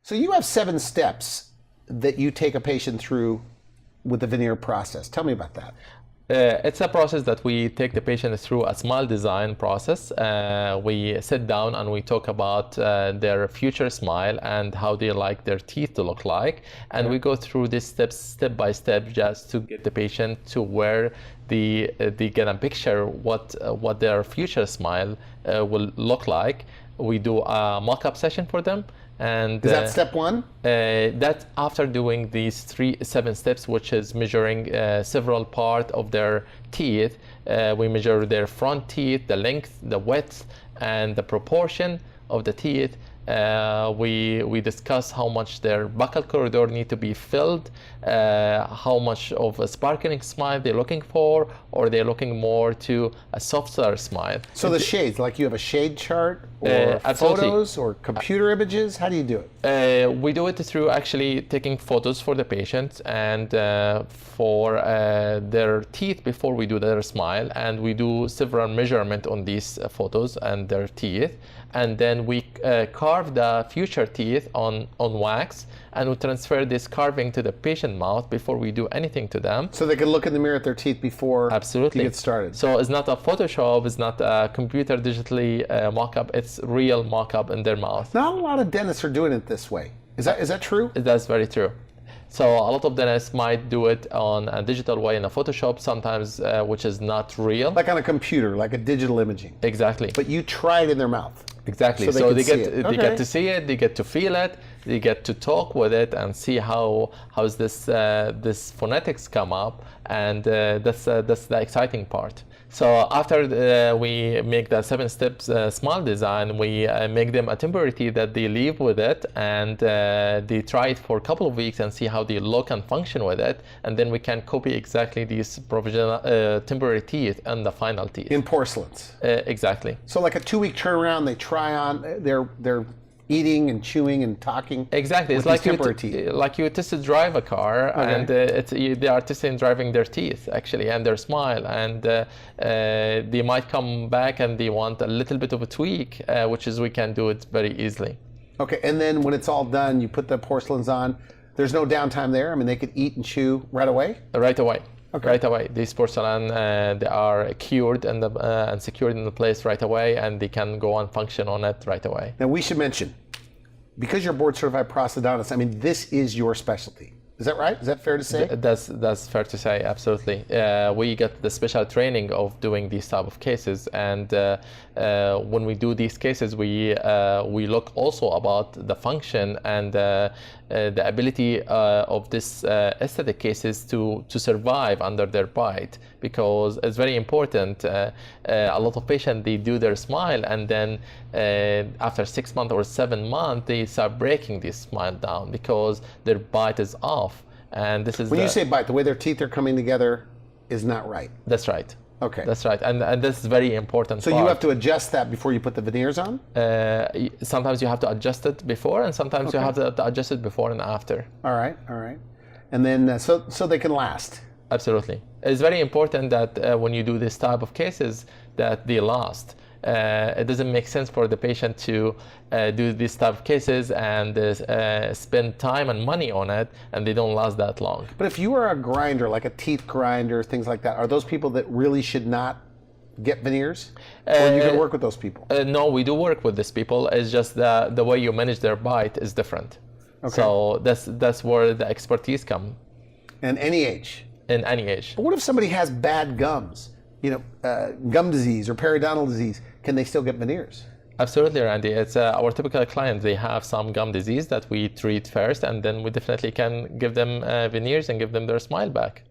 So you have 7 steps that you take a patient through with the veneer process. Tell me about that. It's a process that we take the patient through a smile design process. We sit down and we talk about their future smile and how they like their teeth to look like. And we go through these steps step by step just to get the patient to where they get a picture what their future smile will look like. We do a mock-up session for them. And is that step 1? That's after doing these 7 steps, which is measuring several parts of their teeth. We measure their front teeth, the length, the width, and the proportion of the teeth. We discuss how much their buccal corridor need to be filled, how much of a sparkling smile they're looking for, or they're looking more to a softer smile. So the shades, like you have a shade chart, or photos, or computer images? How do you do it? We do it through actually taking photos for the patient and for their teeth before we do their smile, and we do several measurements on these photos and their teeth, and then we carve the future teeth on wax, and we transfer this carving to the patient mouth before we do anything to them. So they can look in the mirror at their teeth before Absolutely. you get started. So it's not a Photoshop, it's not a computer digitally mock-up, it's real mock-up in their mouth. Not a lot of dentists are doing it this way. Is that true? That's very true. So a lot of dentists might do it on a digital way in a Photoshop sometimes, which is not real. Like on a computer, like a digital imaging. Exactly. But you try it in their mouth. Exactly. So they get to see it, they get to feel it, they get to talk with it and see how's this phonetics come up, and that's the exciting part. So after we make the 7 steps smile design, we make them a temporary teeth that they leave with it, and they try it for a couple of weeks and see how they look and function with it, and then we can copy exactly these provisional temporary teeth and the final teeth. In porcelains. Exactly. So like a 2-week turnaround, they try on, they're eating and chewing and talking. Exactly. It's like you tested drive a car, and they are testing driving their teeth actually and their smile, and they might come back and they want a little bit of a tweak, which is we can do it very easily. Okay, and then when it's all done, you put the porcelains on. There's no downtime there. I mean, they could eat and chew right away. Right away. Okay. Right away. These porcelain, they are cured and secured in the place right away, and they can go and function on it right away. Now we should mention, because you're board certified prosthodontist, I mean, this is your specialty. Is that right? Is that fair to say? That's fair to say, absolutely. We get the special training of doing these type of cases, and when we do these cases, we look also about the function and the ability of this aesthetic cases to survive under their bite, because it's very important. A lot of patients, they do their smile, and then after 6 months or 7 months, they start breaking this smile down because their bite is off. And this is when you say bite, the way their teeth are coming together is not right. That's right. Okay. That's right, and this is very important. So you have to adjust that before you put the veneers on? Sometimes you have to adjust it before, and sometimes you have to adjust it before and after. All right, all right. And then so they can last. Absolutely. It's very important that when you do this type of cases that they last. It doesn't make sense for the patient to do these type of cases and spend time and money on it, and they don't last that long. But if you are a grinder, like a teeth grinder, things like that, are those people that really should not get veneers? Or you can work with those people? No, we do work with these people. It's just the way you manage their bite is different. Okay. So that's where the expertise comes. And any age? In any age. But what if somebody has bad gums? You know, gum disease or periodontal disease, can they still get veneers? Absolutely, Randy. It's our typical client. They have some gum disease that we treat first, and then we definitely can give them veneers and give them their smile back.